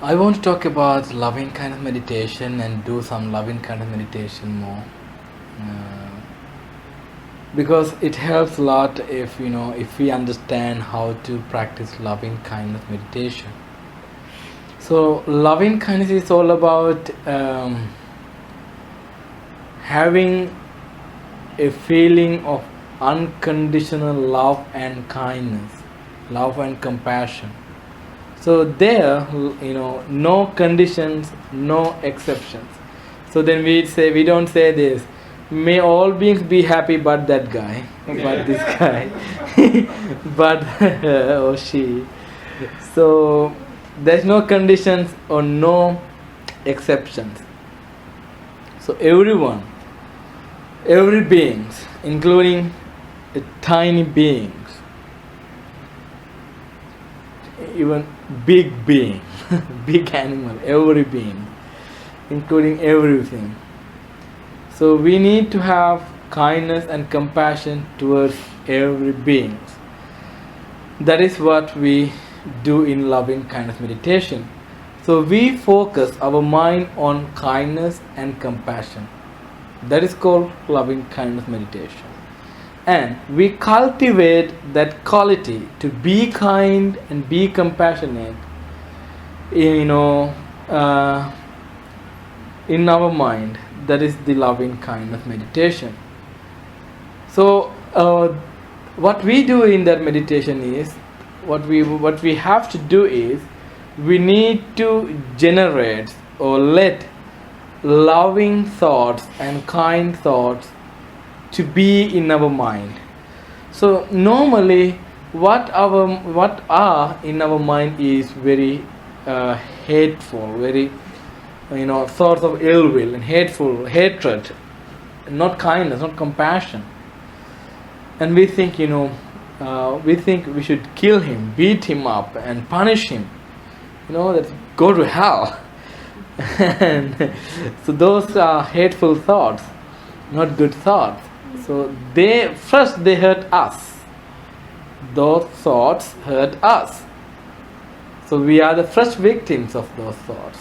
I want to talk about loving kind of meditation and do some loving kind of meditation more. Uh, because it helps a lot if we understand how to practice loving kind of meditation. So loving kindness is all about having a feeling of unconditional love and kindness, love and compassion. So there, no conditions, no exceptions. So then we don't say this, may all beings be happy but that guy, but this guy, but or she. So there's no conditions or no exceptions. So every beings, including a tiny beings, even big being, big animal, every being, including everything. So we need to have kindness and compassion towards every being. That is what we do in loving kindness meditation. So we focus our mind on kindness and compassion. That is called loving kindness meditation. And we cultivate that quality to be kind and be compassionate, in our mind. That is the loving kindness meditation. So what we do in that meditation is, what we have to do is, we need to generate or let loving thoughts and kind thoughts to be in our mind. So normally what are in our mind is very hateful, very thoughts of ill will and hatred, not kindness, not compassion. And we think we should kill him, beat him up and punish him, that go to hell. And so those are hateful thoughts, not good thoughts. So they hurt us. Those thoughts hurt us. So we are the first victims of those thoughts.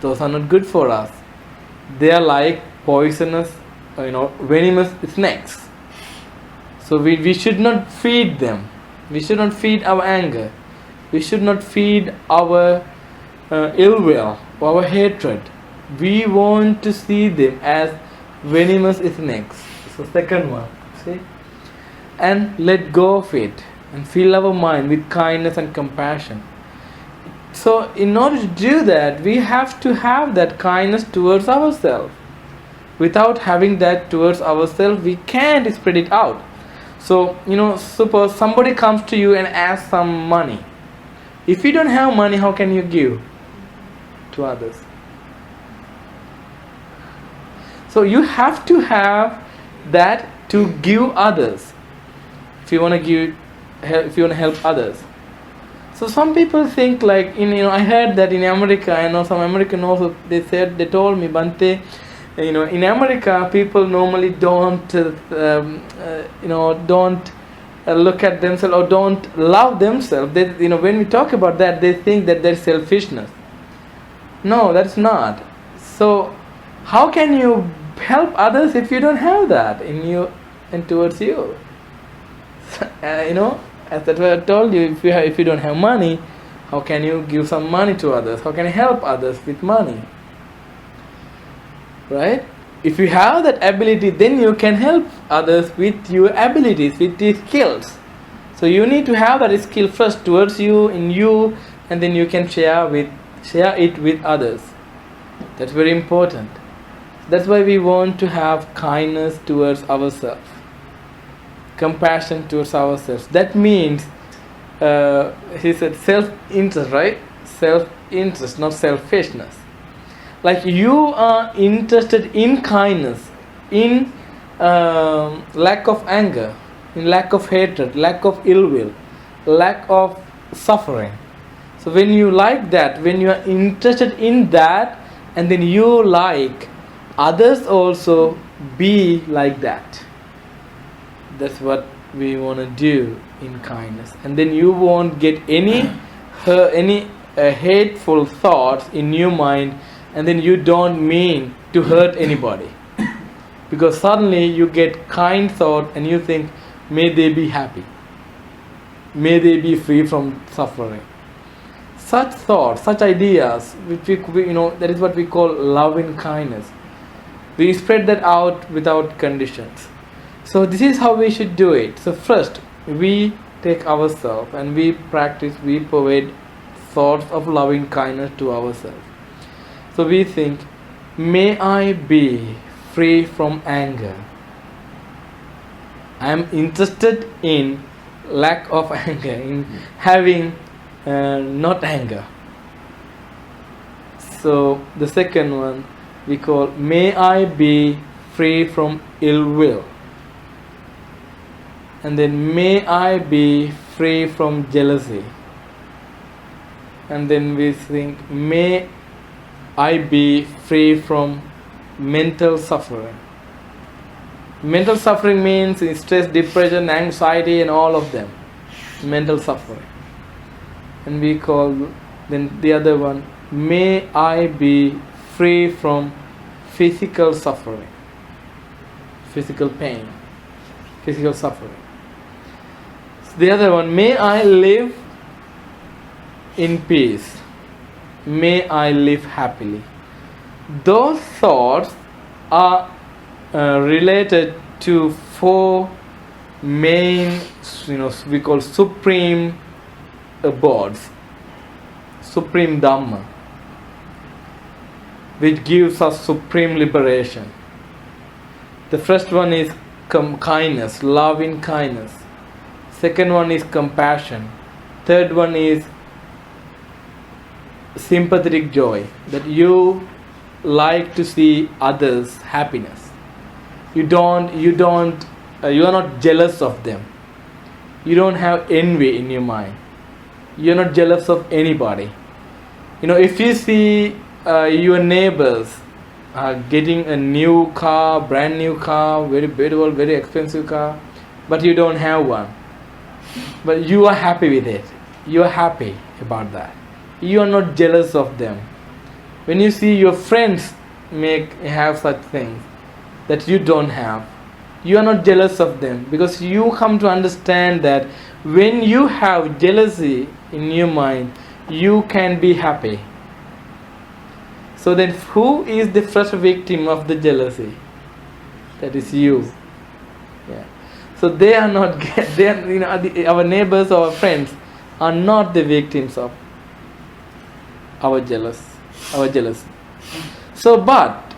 Those are not good for us. They are like poisonous, venomous snakes. So we should not feed them. We should not feed our anger. We should not feed our ill will, our hatred. We want to see them as venomous snakes. So second one, see, and let go of it and fill our mind with kindness and compassion. So in order to do that, we have to have that kindness towards ourselves. Without having that towards ourselves, we can't spread it out. So suppose somebody comes to you and asks some money. If you don't have money, how can you give to others? So you have to have that to give others, if you want to help others. So some people think like, I heard that in America, I know some American also, they told me, Bante, in America people normally don't look at themselves or don't love themselves. They, when we talk about that, they think that there's selfishness. No, that's not. So how can you help others if you don't have that in you and towards you? As I told you, if you don't have money, how can you give some money to others? How can you help others with money? Right? If you have that ability, then you can help others with your abilities, with your skills. So you need to have that skill first towards you, in you, and then you can share it with others. That's very important. That's why we want to have kindness towards ourselves, compassion towards ourselves. That means, he said, self-interest, right? Self-interest, not selfishness. Like you are interested in kindness, in lack of anger, in lack of hatred, lack of ill will, lack of suffering. So when you like that, when you are interested in that, and then you like others also be like that. That's what we want to do in kindness. And then you won't get any hateful thoughts in your mind, and then you don't mean to hurt anybody, because suddenly you get kind thought and you think, may they be happy, may they be free from suffering. Such thoughts, such ideas, which that is what we call loving kindness. We spread that out without conditions. So this is how we should do it. So first, we take ourselves and we practice, we provide thoughts of loving kindness to ourselves. So we think, may I be free from anger. I am interested in lack of anger, in having not anger. So the second one we call, may I be free from ill will. And then, may I be free from jealousy. And then we think, may I be free from mental suffering. Mental suffering means stress, depression, anxiety, and all of them. Mental suffering. And we call then the other one, may I be free from physical suffering, physical pain, physical suffering. The other one, may I live in peace, may I live happily. Those thoughts are related to four main, we call supreme abodes, supreme Dhamma, which gives us supreme liberation. The first one is kindness, loving kindness. Second one is compassion. Third one is sympathetic joy, that you like to see others' happiness. You are not jealous of them. You don't have envy in your mind. You're not jealous of anybody. If you see your neighbors getting a new car, brand new car, very beautiful, very expensive car, but you don't have one, but you are happy with it, you are happy about that, you are not jealous of them. When you see your friends have such things that you don't have, you are not jealous of them, because you come to understand that when you have jealousy in your mind, you can be happy. So then, who is the first victim of the jealousy? That is you. Yeah. So they are not. Our neighbors or our friends are not the victims of our jealousy. So, but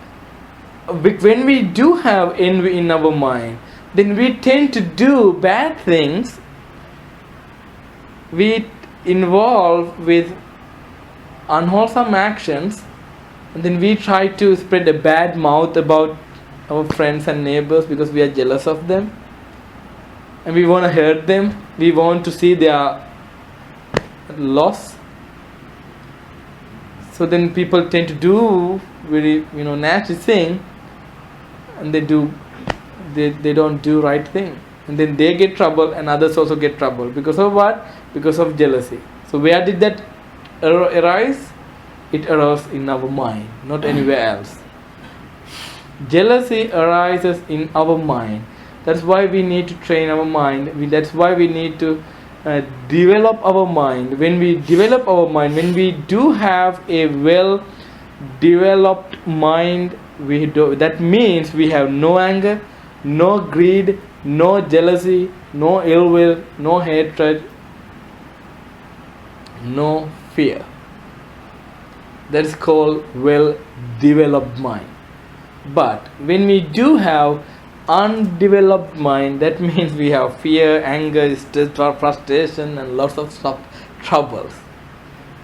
when we do have envy in our mind, then we tend to do bad things. We involve with unwholesome actions, and then we try to spread a bad mouth about our friends and neighbors because we are jealous of them, and we want to hurt them. We want to see their loss. So then people tend to do very nasty thing, and they don't do right thing, and then they get trouble and others also get trouble. Because of what? Because of jealousy. So where did that arise? It arises in our mind, not anywhere else. Jealousy arises in our mind. That's why we need to train our mind. That's why we need to develop our mind. When we develop our mind, when we do have a well developed mind, that means we have no anger, no greed, no jealousy, no ill will, no hatred, no fear. That is called well developed mind. But when we do have undeveloped mind, that means we have fear, anger, stress, frustration, and lots of troubles.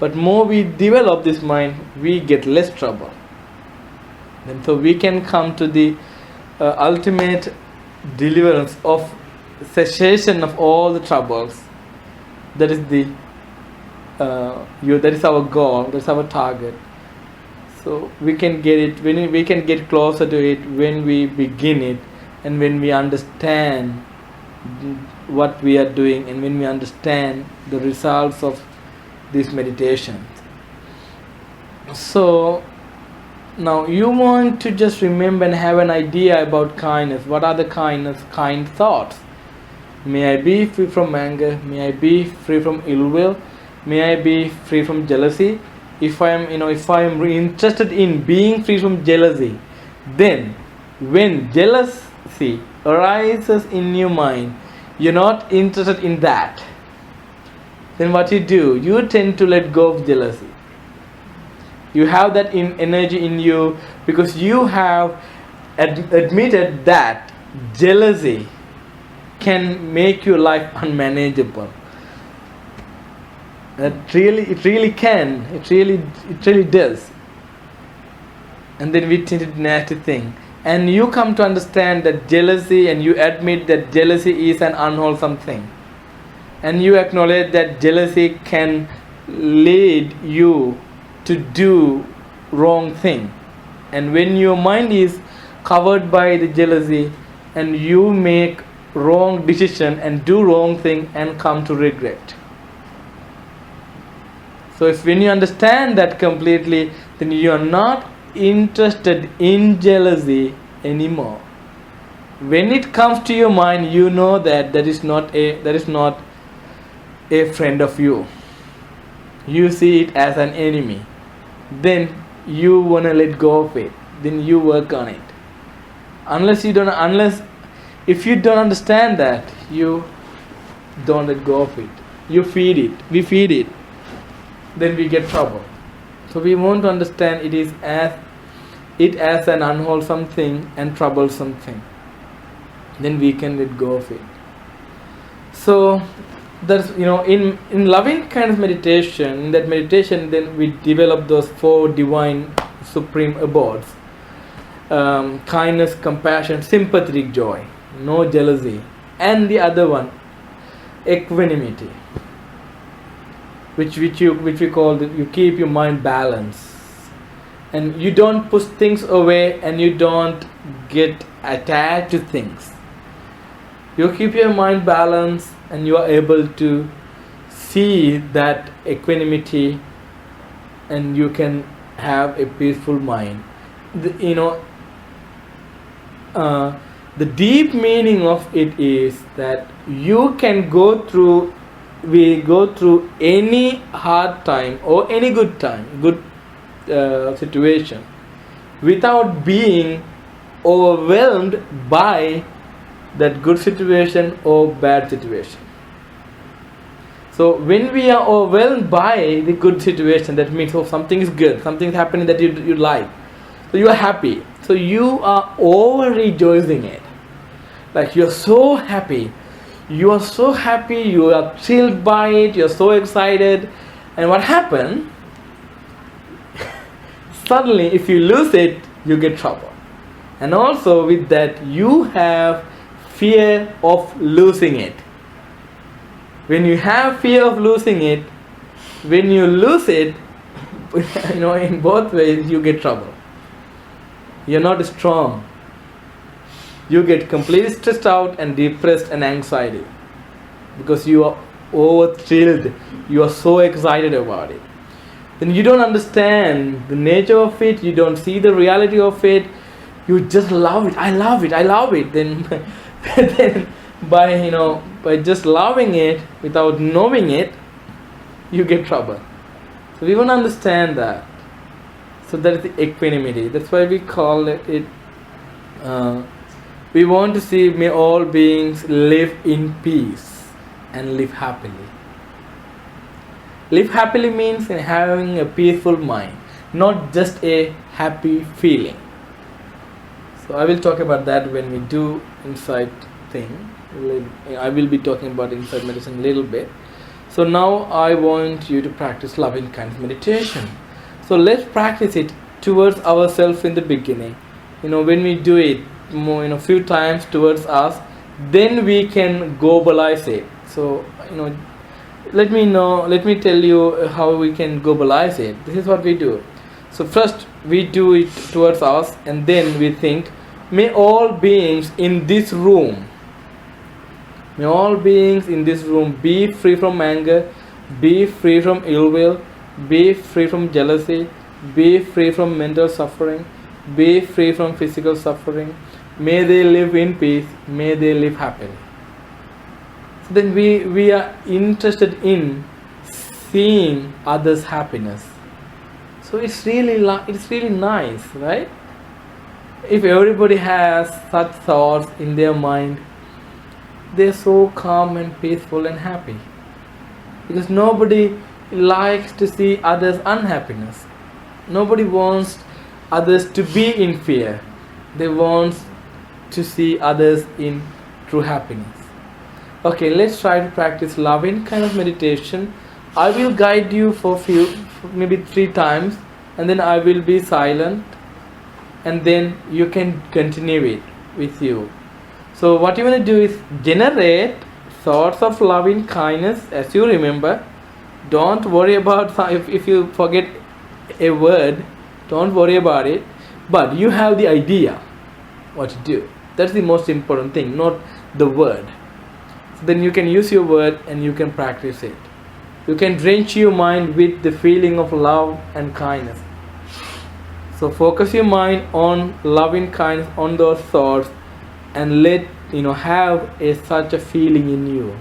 But more we develop this mind, we get less trouble. And so we can come to the ultimate deliverance of cessation of all the troubles. That is that is our goal. That's our target. So we can get it when we can get closer to it when we begin it, and when we understand what we are doing, and when we understand the results of this meditation. So now you want to just remember and have an idea about kindness. What are the kind thoughts? May I be free from anger? May I be free from ill will? May I be free from jealousy? If I am, if I am interested in being free from jealousy, then when jealousy arises in your mind, you're not interested in that. Then what you do? You tend to let go of jealousy. You have that energy in you because you have admitted that jealousy can make your life unmanageable. It really can. It really does. And then we tend to deny the thing. And you come to understand that jealousy, and you admit that jealousy is an unwholesome thing. And you acknowledge that jealousy can lead you to do wrong thing. And when your mind is covered by the jealousy, and you make wrong decision and do wrong thing and come to regret. So if when you understand that completely, then you are not interested in jealousy anymore. When it comes to your mind, you know that that is not a friend of you. You see it as an enemy. Then you wanna let go of it. Then you work on it. If you don't understand that, you don't let go of it. You feed it. We feed it. Then we get trouble. So we want to understand it as an unwholesome thing and troublesome thing. Then we can let go of it. So that's in loving kind of meditation. In that meditation, then we develop those 4 divine supreme abodes: kindness, compassion, sympathetic joy, no jealousy, and the other one, equanimity, which we call that you keep your mind balanced, and you don't push things away, and you don't get attached to things. You keep your mind balanced, and you are able to see that equanimity, and you can have a peaceful mind. The deep meaning of it is that you can go through any hard time or any good situation without being overwhelmed by that good situation or bad situation. So when we are overwhelmed by the good situation, that means something is good, something is happening that you like, so you are happy, so you are over rejoicing it, like you are so happy, you are thrilled by it, you are so excited. And what happened? Suddenly if you lose it, you get trouble. And also with that, you have fear of losing it. When you have fear of losing it, when you lose it, in both ways you get trouble. You're not strong. You get completely stressed out and depressed and anxiety because you are over thrilled. You are so excited about it. Then you don't understand the nature of it. You don't see the reality of it. You just love it. I love it. Then by just loving it without knowing it, you get trouble. So we want to understand that. So that is the equanimity. That's why we call it. We want to see, may all beings live in peace and live happily. Live happily means having a peaceful mind, not just a happy feeling. So I will talk about that when we do insight thing. I will be talking about insight medicine a little bit. So now I want you to practice loving kindness meditation. So let's practice it towards ourselves in the beginning. When we do it more, few times towards us, then we can globalize it. So let me tell you how we can globalize it. This is what we do. So first we do it towards us, and then we think, may all beings in this room be free from anger, be free from ill will, be free from jealousy, be free from mental suffering, be free from physical suffering. May they live in peace, may they live happily. So then we are interested in seeing others' happiness. So it's really nice, right? If everybody has such thoughts in their mind, they're so calm and peaceful and happy. Because nobody likes to see others' unhappiness. Nobody wants others to be in fear. They want to see others in true happiness. Okay, let's try to practice loving kind of meditation. I will guide you for maybe 3 times, and then I will be silent, and then you can continue it with you. So what you want to do is generate thoughts of loving kindness as you remember. Don't worry about if you forget a word, don't worry about it, but you have the idea what to do. That's the most important thing, not the word. So then you can use your word and you can practice it. You can drench your mind with the feeling of love and kindness. So focus your mind on loving kindness, on those thoughts, and let have such a feeling in you.